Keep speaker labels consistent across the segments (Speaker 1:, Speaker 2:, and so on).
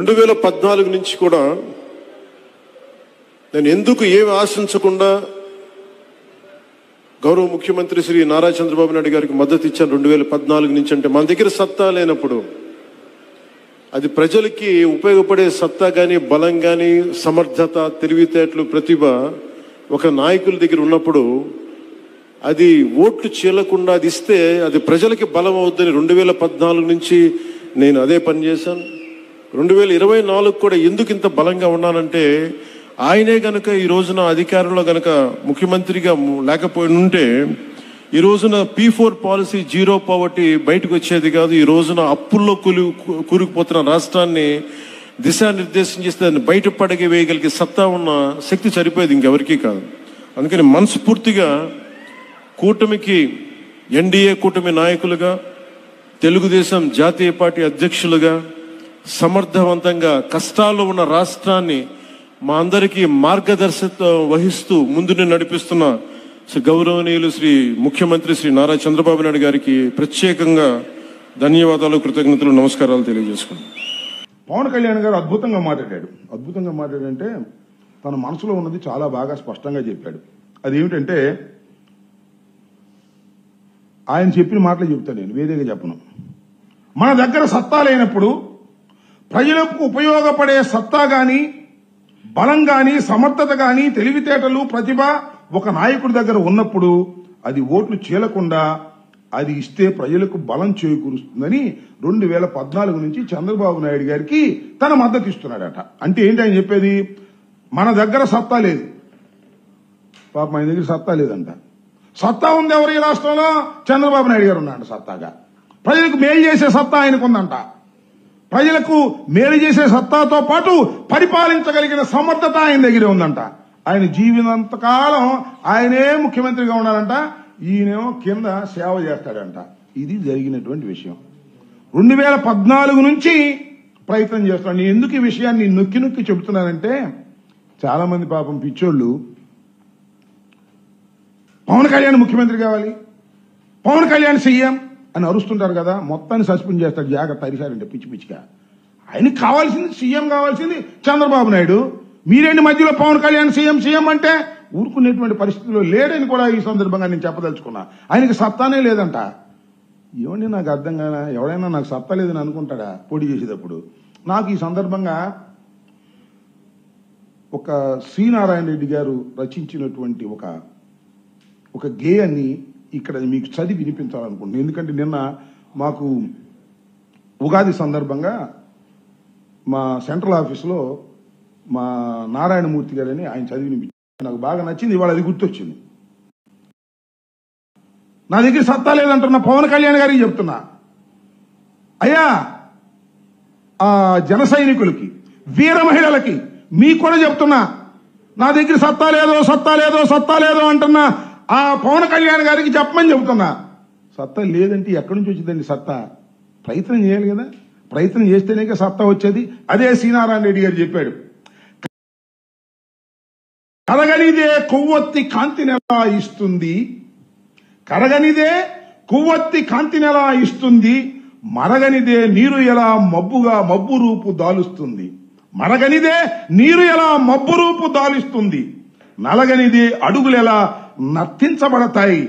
Speaker 1: 2014 నుంచి కూడా నేను ఎందుకు ఏమి ఆశించకుండా గౌరవ ముఖ్యమంత్రి శ్రీ నారా చంద్రబాబు నాయుడు గారికి మద్దతు ఇచ్చాను 2014 నుంచి అంటే మన దగ్గర సత్తా లేనప్పుడు అది ప్రజలకి ఉపయోగపడే సత్తా కానీ బలం కానీ సమర్థత తెలివితేటలు ప్రతిభ ఒక నాయకుల దగ్గర ఉన్నప్పుడు అది ఓట్లు చీలకుండా అది ఇస్తే అది ప్రజలకి బలం అవుద్దని 2014 నుంచి నేను అదే పని చేశాను. 2024 కూడా ఎందుకు ఇంత బలంగా ఉన్నానంటే ఆయనే గనక ఈ రోజున అధికారంలో గనక ముఖ్యమంత్రిగా లేకపోయి ఉంటే ఈ రోజున P4 పాలసీ జీరో పావర్టీ బయటకు వచ్చేది కాదు. ఈ రోజున అప్పుల్లో కూరుకుపోతున్న రాష్ట్రాన్ని దిశానిర్దేశం చేస్తే దాన్ని బయటపడగ వేయగలిగే సత్తా ఉన్న శక్తి సరిపోయేది ఇంకెవరికీ కాదు. అందుకని మనస్ఫూర్తిగా కూటమికి ఎన్డీఏ కూటమి నాయకులుగా తెలుగుదేశం జాతీయ పార్టీ అధ్యక్షులుగా సమర్థవంతంగా కష్టాల్లో ఉన్న రాష్ట్రాన్ని మా అందరికీ మార్గదర్శకత్వం వహిస్తూ ముందుని నడిపిస్తున్న గౌరవనీయులు శ్రీ ముఖ్యమంత్రి శ్రీ నారా చంద్రబాబు నాయుడు గారికి ప్రత్యేకంగా ధన్యవాదాలు, కృతజ్ఞతలు, నమస్కారాలు తెలియజేసుకున్నాను.
Speaker 2: పవన్ కళ్యాణ్ గారు అద్భుతంగా మాట్లాడాడంటే తన మనసులో ఉన్నది చాలా బాగా స్పష్టంగా చెప్పాడు. అదేమిటంటే ఆయన చెప్పిన మాటలు చెప్తాను, నేను వేరేగా చెప్పను. మన దగ్గర సత్తా లేనప్పుడు ప్రజలకు ఉపయోగపడే సత్తా గాని బలం గాని సమర్థత గాని తెలివితేటలు ప్రతిభ ఒక నాయకుడి దగ్గర ఉన్నప్పుడు అది ఓట్లు చీలకుండా అది ఇస్తే ప్రజలకు బలం చేకూరుస్తుందని 2014 నుంచి చంద్రబాబు నాయుడు గారికి తన మద్దతు ఇస్తున్నాడట. అంటే ఏంటి ఆయన చెప్పేది? మన దగ్గర సత్తా లేదు, పాపం ఆయన దగ్గర సత్తా లేదంట. సత్తా ఉంది ఎవరు ఈ రాష్ట్రంలో? చంద్రబాబు నాయుడు గారు ఉన్నాడు సత్తాగా. ప్రజలకు మేలు చేసే సత్తా ఆయనకుందంట. ప్రజలకు మేలు చేసే సత్తాతో పాటు పరిపాలించగలిగిన సమర్థత ఆయన దగ్గరే ఉందంట. ఆయన జీవితంతకాలం ఆయనే ముఖ్యమంత్రిగా ఉన్నారంట, ఈయనేమో కింద సేవ చేస్తాడంట. ఇది జరిగినటువంటి విషయం. 2014 నుంచి ప్రయత్నం చేస్తున్నాను. నేను ఎందుకు ఈ విషయాన్ని నొక్కి నొక్కి చెబుతున్నానంటే చాలా మంది పాపం పిచ్చోళ్ళు పవన్ కళ్యాణ్ ముఖ్యమంత్రి కావాలి, పవన్ కళ్యాణ్ సీఎం అని అరుస్తుంటారు కదా. మొత్తాన్ని సస్పెండ్ చేస్తాడు, జాగ్రత్త అరిశారంటే పిచ్చి పిచ్చిగా. ఆయనకి కావాల్సింది సీఎం, కావాల్సింది చంద్రబాబు నాయుడు. మీరేంటి మధ్యలో పవన్ కళ్యాణ్ సీఎం అంటే ఊరుకునేటువంటి పరిస్థితిలో లేడని కూడా ఈ సందర్భంగా నేను చెప్పదలుచుకున్నా. ఆయనకి సత్తానే లేదంట. ఏమండి నాకు అర్థం కాదా? ఎవరైనా నాకు సత్తా లేదని అనుకుంటాడా పోటీ చేసేటప్పుడు? నాకు ఈ సందర్భంగా ఒక శ్రీనారాయణ రెడ్డి గారు రచించినటువంటి ఒక గేయాన్ని ఇక్కడ మీకు చదివి వినిపించాలనుకుంటున్నాను. ఎందుకంటే నిన్న మాకు ఉగాది సందర్భంగా మా సెంట్రల్ ఆఫీసులో మా నారాయణమూర్తి గారని ఆయన చదివి వినిపించారు. నాకు బాగా నచ్చింది, ఇవాళ అది గుర్తొచ్చింది. నా దగ్గర సత్తా లేదంటున్న పవన్ కళ్యాణ్ గారికి చెప్తున్నా, అయ్యా ఆ జన సైనికులకి వీర మహిళలకి మీకు కూడా చెప్తున్నా, నా దగ్గర సత్తా లేదో అంటున్నా ఆ పవన్ కళ్యాణ్ గారికి చెప్పమని చెబుతున్నా. సత్తా లేదంటే ఎక్కడి నుంచి వచ్చిందండి సత్తా? ప్రయత్నం చేయాలి కదా, ప్రయత్నం చేస్తేనే సత్తా వచ్చేది. అదే శ్రీనారాయణ రెడ్డి గారు చెప్పాడు, కరగనిదే కొవ్వొత్తి కాంతినెలా ఇస్తుంది, కరగనిదే కొవ్వొత్తి కాంతినెలా ఇస్తుంది, మరగనిదే నీరు ఎలా మబ్బు రూపు దాలుస్తుంది, మరగనిదే నీరు ఎలా మబ్బు రూపు దాలుస్తుంది, నలగనిదే అడుగులెలా నర్తించబడతాయి,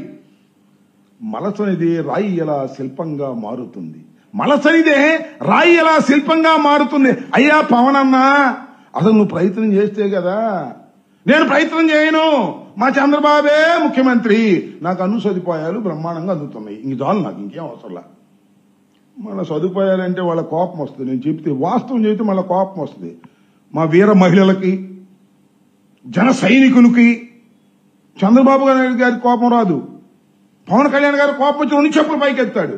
Speaker 2: మలసనిదే రాయి ఎలా శిల్పంగా మారుతుంది, మలసనిదే రాయి ఎలా శిల్పంగా మారుతుంది. అయ్యా పవన్ అన్నా, అసలు నువ్వు ప్రయత్నం చేస్తే కదా. నేను ప్రయత్నం చేయను, మా చంద్రబాబే ముఖ్యమంత్రి, నాకు అన్ని సదుపాయాలు బ్రహ్మాండంగా అందుతున్నాయి, ఇంక చాలు, నాకు ఇంకేం అవసరంలా. మళ్ళీ సదుపాయాలంటే వాళ్ళ కోపం వస్తుంది. నేను చెప్తే వాస్తవం చెబితే మళ్ళీ కోపం వస్తుంది. మా వీర మహిళలకి జన సైనికులకి చంద్రబాబు గారికి కోపం రాదు, పవన్ కళ్యాణ్ గారి కోపం వచ్చి 2 చెప్పులు పైకెత్తాడు.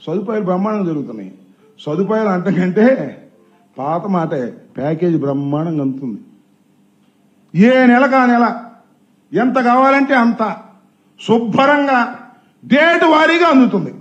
Speaker 2: సదుపాయాలు బ్రహ్మాండంగా జరుగుతున్నాయి. సదుపాయాలు అంతకంటే పాత మాటే, ప్యాకేజీ బ్రహ్మాండంగా అందుతుంది. ఏ నెలగా నెల ఎంత కావాలంటే అంత శుభ్రంగా డేట్ వారీగా అందుతుంది.